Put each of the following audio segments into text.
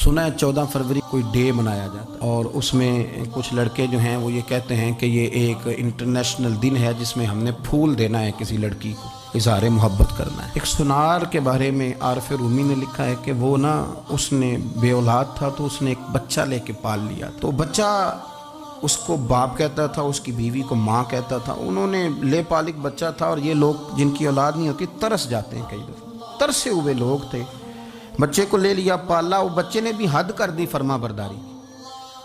सुना है 14 फरवरी कोई डे मनाया जाता है और उसमें कुछ लड़के जो हैं वो ये कहते हैं कि ये एक इंटरनेशनल दिन है जिसमें हमने फूल देना है किसी लड़की को, इज़हार मोहब्बत करना है। एक सुनार के बारे में आरफ रूमी ने लिखा है कि वो ना उसने बे औलाद था तो उसने एक बच्चा लेके पाल लिया, तो बच्चा उसको बाप कहता था, उसकी बीवी को माँ कहता था। उन्होंने ले पालिक बच्चा था और ये लोग जिनकी औलाद नहीं होती तरस जाते हैं, कई दफ़ा तरसे हुए लोग थे। बच्चे को ले लिया, पाला, वो बच्चे ने भी हद कर दी फर्मा बरदारी।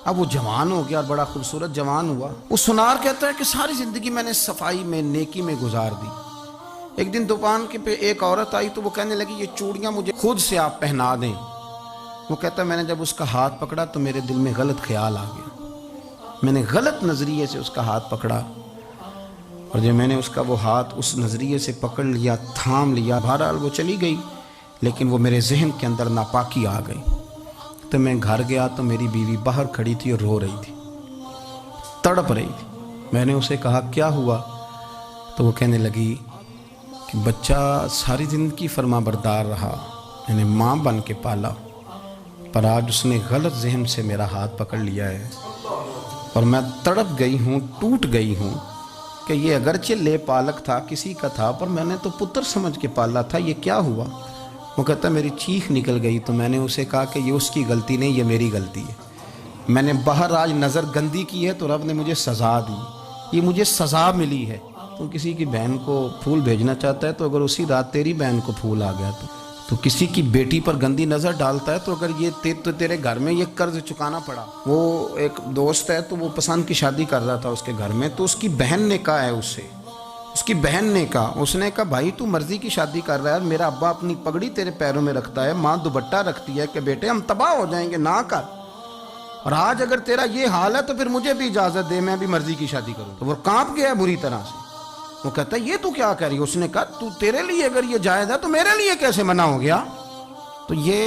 अब वो जवान हो गया, बड़ा खूबसूरत जवान हुआ। वो सुनार कहता है कि सारी ज़िंदगी मैंने सफाई में नेकी में गुजार दी। एक दिन दुकान के पे एक औरत आई तो वो कहने लगी ये चूड़ियाँ मुझे खुद से आप पहना दें। वो कहता है मैंने जब उसका हाथ पकड़ा तो मेरे दिल में गलत ख्याल आ गया, मैंने गलत नज़रिए से उसका हाथ पकड़ा और जब मैंने उसका वो हाथ उस नज़रिए से पकड़ लिया, थाम लिया, बहरहाल वो चली गई, लेकिन वो मेरे जहन के अंदर नापाकी आ गई। तो मैं घर गया तो मेरी बीवी बाहर खड़ी थी और रो रही थी, तड़प रही थी। मैंने उसे कहा क्या हुआ, तो वो कहने लगी कि बच्चा सारी ज़िंदगी फर्मा बरदार रहा, मैंने माँ बन के पाला, पर आज उसने गलत जहन से मेरा हाथ पकड़ लिया है और मैं तड़प गई हूँ, टूट गई हूँ कि ये अगरचे ले पालक था, किसी का था, पर मैंने तो पुत्र समझ के पाला था, ये क्या हुआ। वो कहता मेरी चीख निकल गई तो मैंने उसे कहा कि ये उसकी गलती नहीं, ये मेरी गलती है। मैंने बाहर आज नज़र गंदी की है तो रब ने मुझे सज़ा दी, ये मुझे सज़ा मिली है। तो किसी की बहन को फूल भेजना चाहता है तो अगर उसी रात तेरी बहन को फूल आ गया तो किसी की बेटी पर गंदी नज़र डालता है तो अगर ये तेरे घर में ये कर्ज चुकाना पड़ा। वो एक दोस्त है तो वो पसंद की शादी कर रहा था उसके घर में, तो उसकी बहन ने कहा है उससे, उसकी बहन ने कहा, उसने कहा भाई तू मर्जी की शादी कर रहा है, मेरा अब्बा अपनी पगड़ी तेरे पैरों में रखता है, माँ दुपट्टा रखती है कि बेटे हम तबाह हो जाएंगे, ना कर। और आज अगर तेरा ये हाल है तो फिर मुझे भी इजाज़त दे, मैं भी मर्जी की शादी करूँ। तो वो कांप गया बुरी तरह से। वो कहता है ये तू क्या कह रही है। उसने कहा तू तेरे लिए अगर ये जायज़ है तो मेरे लिए कैसे मना हो गया। तो ये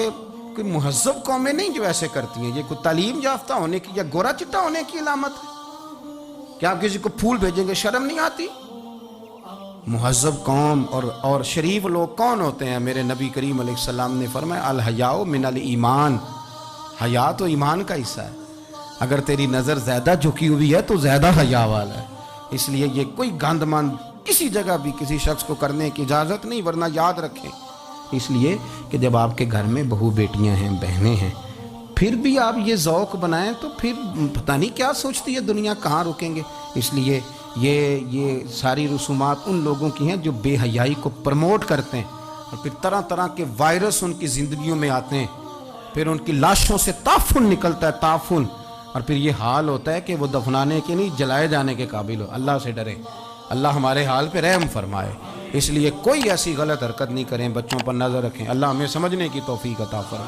कोई मुहज़्ज़ब कौमें नहीं जो ऐसे करती हैं, ये कोई तालीम याफ्ता होने की या गोरा चिट्टा होने की अलामत है। क्या आप किसी को फूल भेजेंगे, शर्म नहीं आती। मुहज़्ज़ब कौम और शरीफ लोग कौन होते हैं। मेरे नबी करीम अलैहिस्सलाम ने फरमाया अल हयाउ मिनल ईमान, हया तो ईमान का हिस्सा है। अगर तेरी नज़र ज़्यादा झुकी हुई है तो ज़्यादा हया वाला है। इसलिए ये कोई गंदमंद किसी जगह भी किसी शख्स को करने की इजाज़त नहीं, वरना याद रखें इसलिए कि जब आपके घर में बहू बेटियां हैं, बहनें हैं, फिर भी आप ये ज़ौक़ बनाएं तो फिर पता नहीं क्या सोचती है दुनिया, कहाँ रुकेंगे। इसलिए ये सारी रसूमात उन लोगों की हैं जो बेहयाई को प्रमोट करते हैं और फिर तरह तरह के वायरस उनकी ज़िंदगियों में आते हैं, फिर उनकी लाशों से ताफुन निकलता है, ताफुन, और फिर ये हाल होता है कि वो दफनाने के नहीं जलाए जाने के काबिल हो। अल्लाह से डरें, अल्लाह हमारे हाल पे रहम फरमाए। इसलिए कोई ऐसी गलत हरकत नहीं करें, बच्चों पर नज़र रखें। अल्लाह हमें समझने की तौफीक अता फरमाए।